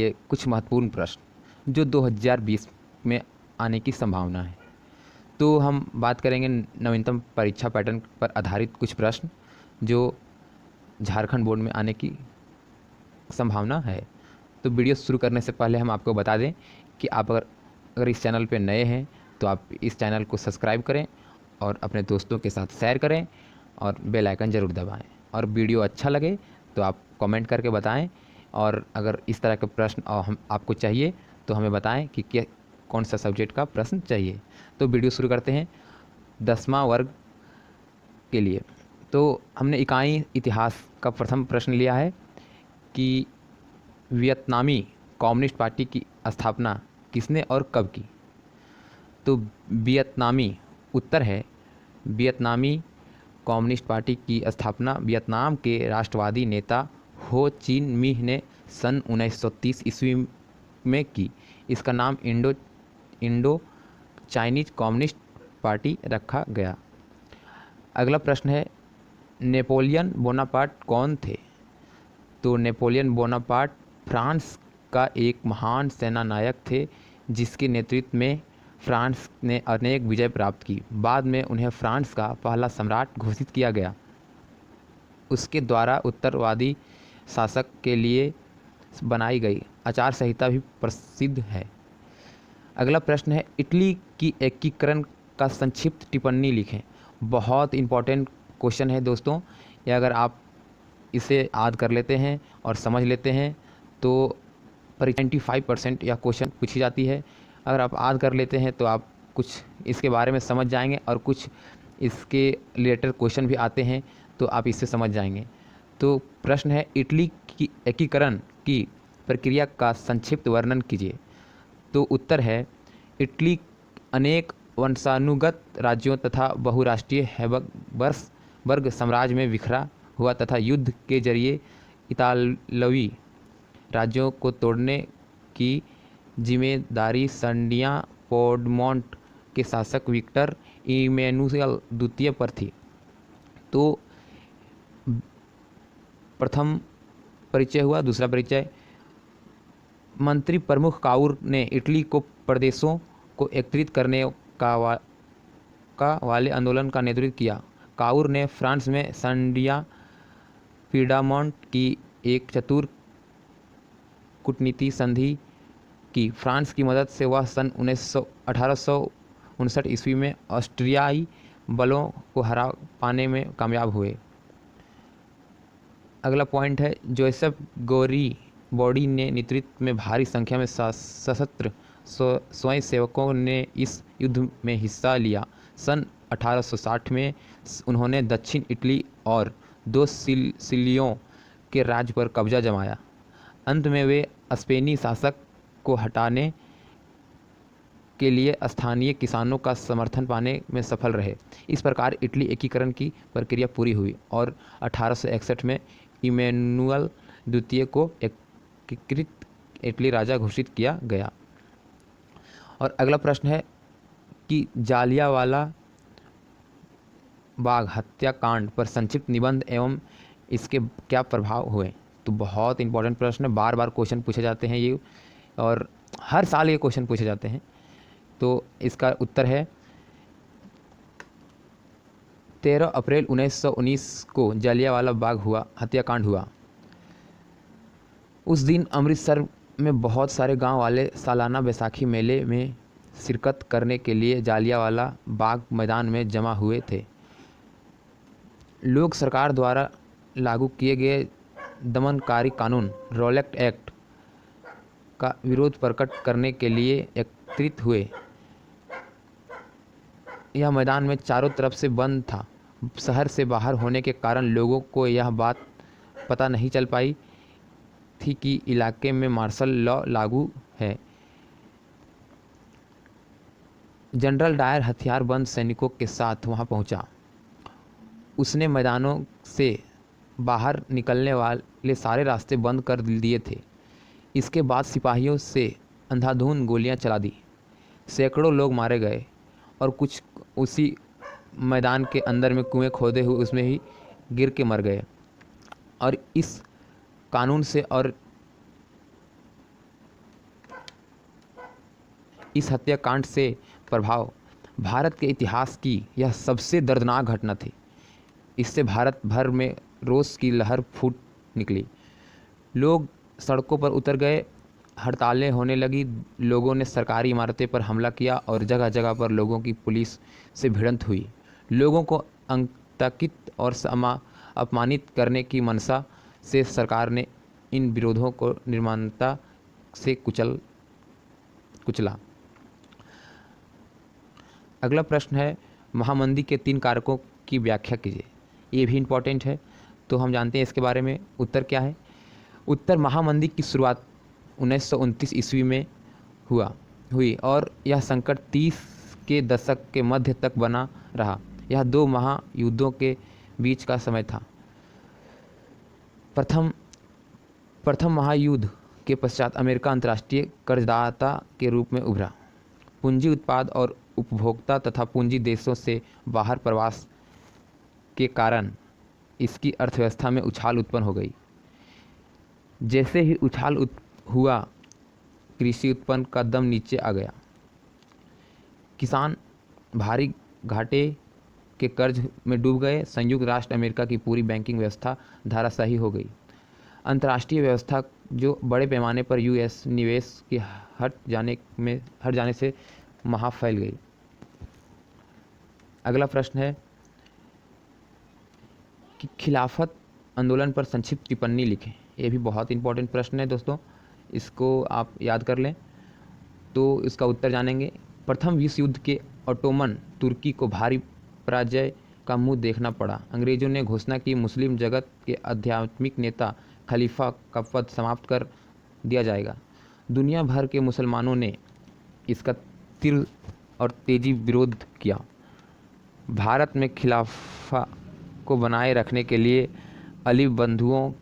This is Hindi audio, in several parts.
ये कुछ महत्वपूर्ण प्रश्न जो 2020 में आने की संभावना है। तो हम बात करेंगे नवीनतम परीक्षा पैटर्न पर आधारित कुछ प्रश्न जो झारखंड बोर्ड में आने की संभावना है। तो वीडियो शुरू करने से पहले हम आपको बता दें कि आप अगर इस चैनल पर नए हैं तो आप इस चैनल को सब्सक्राइब करें और अपने दोस्तों के साथ शेयर करें और बेल आइकन ज़रूर दबाएं। और वीडियो अच्छा लगे तो आप कमेंट करके बताएं, और अगर इस तरह के प्रश्न हम आपको चाहिए तो हमें बताएं कि कौन सा सब्जेक्ट का प्रश्न चाहिए। तो वीडियो शुरू करते हैं 10वां वर्ग के लिए। तो हमने इकाई इतिहास का प्रथम प्रश्न लिया है कि वियतनामी कम्युनिस्ट पार्टी की स्थापना किसने और कब की। तो वियतनामी उत्तर है वियतनामी कम्युनिस्ट पार्टी की स्थापना वियतनाम के राष्ट्रवादी नेता हो चिन मिह ने सन 1930 ईस्वी में की। इसका नाम इंडो चाइनीज कम्युनिस्ट पार्टी रखा गया। अगला प्रश्न है नेपोलियन बोनापार्ट कौन थे। तो नेपोलियन बोनापार्ट फ्रांस का एक महान सेनानायक थे जिसके नेतृत्व में फ्रांस ने अनेक विजय प्राप्त की। बाद में उन्हें फ्रांस का पहला सम्राट घोषित किया गया। उसके द्वारा उत्तरवादी शासक के लिए बनाई गई आचार संहिता भी प्रसिद्ध है। अगला प्रश्न है इटली की एकीकरण का संक्षिप्त टिप्पणी लिखें। बहुत इंपॉर्टेंट क्वेश्चन है दोस्तों। यह अगर आप इसे याद कर लेते हैं और समझ लेते हैं तो 95% यह क्वेश्चन पूछी जाती है। अगर आप याद कर लेते हैं तो आप कुछ इसके बारे में समझ जाएंगे और कुछ इसके रिलेटेड क्वेश्चन भी आते हैं तो आप इससे समझ जाएंगे। तो प्रश्न है इटली की एकीकरण की प्रक्रिया का संक्षिप्त वर्णन कीजिए। तो उत्तर है इटली अनेक वंशानुगत राज्यों तथा बहुराष्ट्रीय हैबसबर्ग साम्राज्य में बिखरा हुआ तथा युद्ध के जरिए इतालवी राज्यों को तोड़ने की जिम्मेदारी संडिया पोडमोंट के शासक विक्टर इमैनुअल द्वितीय पर थी। तो प्रथम परिचय हुआ। दूसरा परिचय मंत्री प्रमुख काउर ने इटली को प्रदेशों को एकत्रित करने का वाले आंदोलन का नेतृत्व किया। काउर ने फ्रांस में संडिया पीडामोंट की एक चतुर कूटनीति संधि की। फ्रांस की मदद से वह सन 1859 ईस्वी में ऑस्ट्रियाई बलों को हरा पाने में कामयाब हुए। अगला पॉइंट है जोसेफ गैरिबॉल्डी ने नेतृत्व में भारी संख्या में सशस्त्र स्वयंसेवकों ने इस युद्ध में हिस्सा लिया। सन 1860 में उन्होंने दक्षिण इटली और दो सिसिलियों के राज्य पर कब्जा जमाया। अंत में वे स्पेनी शासक को हटाने के लिए स्थानीय किसानों का समर्थन पाने में सफल रहे। इस प्रकार इटली एकीकरण की प्रक्रिया पूरी हुई और 1861 में इमैनुअल द्वितीय को एकीकृत इटली राजा घोषित किया गया। और अगला प्रश्न है कि जालियांवाला बाग हत्याकांड पर संक्षिप्त निबंध एवं इसके क्या प्रभाव हुए। तो बहुत इंपॉर्टेंट प्रश्न है, बार बार क्वेश्चन पूछे जाते हैं ये, और हर साल ये क्वेश्चन पूछे जाते हैं। तो इसका उत्तर है 13 अप्रैल 1919 को जालियांवाला बाग हत्याकांड हुआ। उस दिन अमृतसर में बहुत सारे गांव वाले सालाना बैसाखी मेले में शिरकत करने के लिए जालियांवाला बाग मैदान में जमा हुए थे। लोग सरकार द्वारा लागू किए गए दमनकारी कानून रॉलेट एक्ट का विरोध प्रकट करने के लिए एकत्रित हुए। यह मैदान में चारों तरफ से बंद था। शहर से बाहर होने के कारण लोगों को यह बात पता नहीं चल पाई थी कि इलाके में मार्शल लॉ लागू है। जनरल डायर हथियारबंद सैनिकों के साथ वहां पहुंचा। उसने मैदानों से बाहर निकलने वाले सारे रास्ते बंद कर दिए थे। इसके बाद सिपाहियों से अंधाधुंध गोलियां चला दी। सैकड़ों लोग मारे गए और कुछ उसी मैदान के अंदर में कुएं खोदे हुए उसमें ही गिर के मर गए। और इस कानून से और इस हत्याकांड से प्रभाव भारत के इतिहास की यह सबसे दर्दनाक घटना थी। इससे भारत भर में रोष की लहर फूट निकली। लोग सड़कों पर उतर गए, हड़तालें होने लगी, लोगों ने सरकारी इमारतें पर हमला किया और जगह जगह पर लोगों की पुलिस से भिड़ंत हुई। लोगों को आतंकित और अपमानित करने की मंशा से सरकार ने इन विरोधों को निर्ममता से कुचला। अगला प्रश्न है, महामंदी के 3 कारकों की व्याख्या कीजिए। ये भी इम्पोर्टेंट है, तो हम जानते हैं इसके बारे में। उत्तर क्या है? उत्तर, महामंदी की शुरुआत 1929 ईस्वी में हुई और यह संकट 30 के दशक के मध्य तक बना रहा। यह 2 महायुद्धों के बीच का समय था। प्रथम महायुद्ध के पश्चात अमेरिका अंतर्राष्ट्रीय कर्जदाता के रूप में उभरा। पूंजी उत्पाद और उपभोक्ता तथा पूंजी देशों से बाहर प्रवास के कारण इसकी अर्थव्यवस्था में उछाल उत्पन्न हो गई। जैसे ही उछाल हुआ, कृषि उत्पन्न का दम नीचे आ गया। किसान भारी घाटे के कर्ज में डूब गए। संयुक्त राष्ट्र अमेरिका की पूरी बैंकिंग व्यवस्था धराशायी हो गई। अंतर्राष्ट्रीय व्यवस्था जो बड़े पैमाने पर यूएस निवेश के हट जाने से महा फैल गई। अगला प्रश्न है कि खिलाफत आंदोलन पर संक्षिप्त टिप्पणी लिखें। ये भी बहुत इंपॉर्टेंट प्रश्न है दोस्तों, इसको आप याद कर लें। तो इसका उत्तर जानेंगे। प्रथम विश्व युद्ध के ओटोमन तुर्की को भारी पराजय का मुंह देखना पड़ा। अंग्रेजों ने घोषणा की, मुस्लिम जगत के आध्यात्मिक नेता खलीफा का पद समाप्त कर दिया जाएगा। दुनिया भर के मुसलमानों ने इसका तीव्र और तेजी विरोध किया। भारत में खिलाफा को बनाए रखने के लिए अली बंधुओं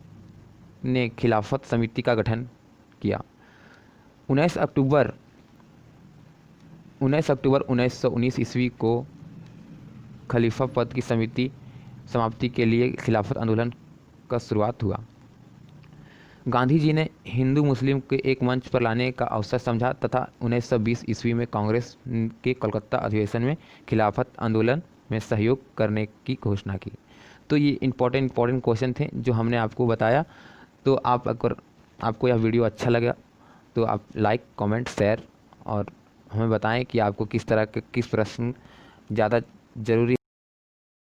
ने खिलाफत समिति का गठन किया। 19 अक्टूबर 1919 ईस्वी को खलीफा पद की समाप्ति के लिए खिलाफत आंदोलन का शुरुआत हुआ। गांधी जी ने हिंदू मुस्लिम के एक मंच पर लाने का अवसर समझा तथा 1920 ईस्वी में कांग्रेस के कोलकाता अधिवेशन में खिलाफत आंदोलन में सहयोग करने की घोषणा की। तो ये इम्पोर्टेंट क्वेश्चन थे जो हमने आपको बताया। तो अगर आपको यह वीडियो अच्छा लगा तो आप लाइक, कमेंट, शेयर और हमें बताएं कि आपको किस तरह के प्रश्न ज़्यादा ज़रूरी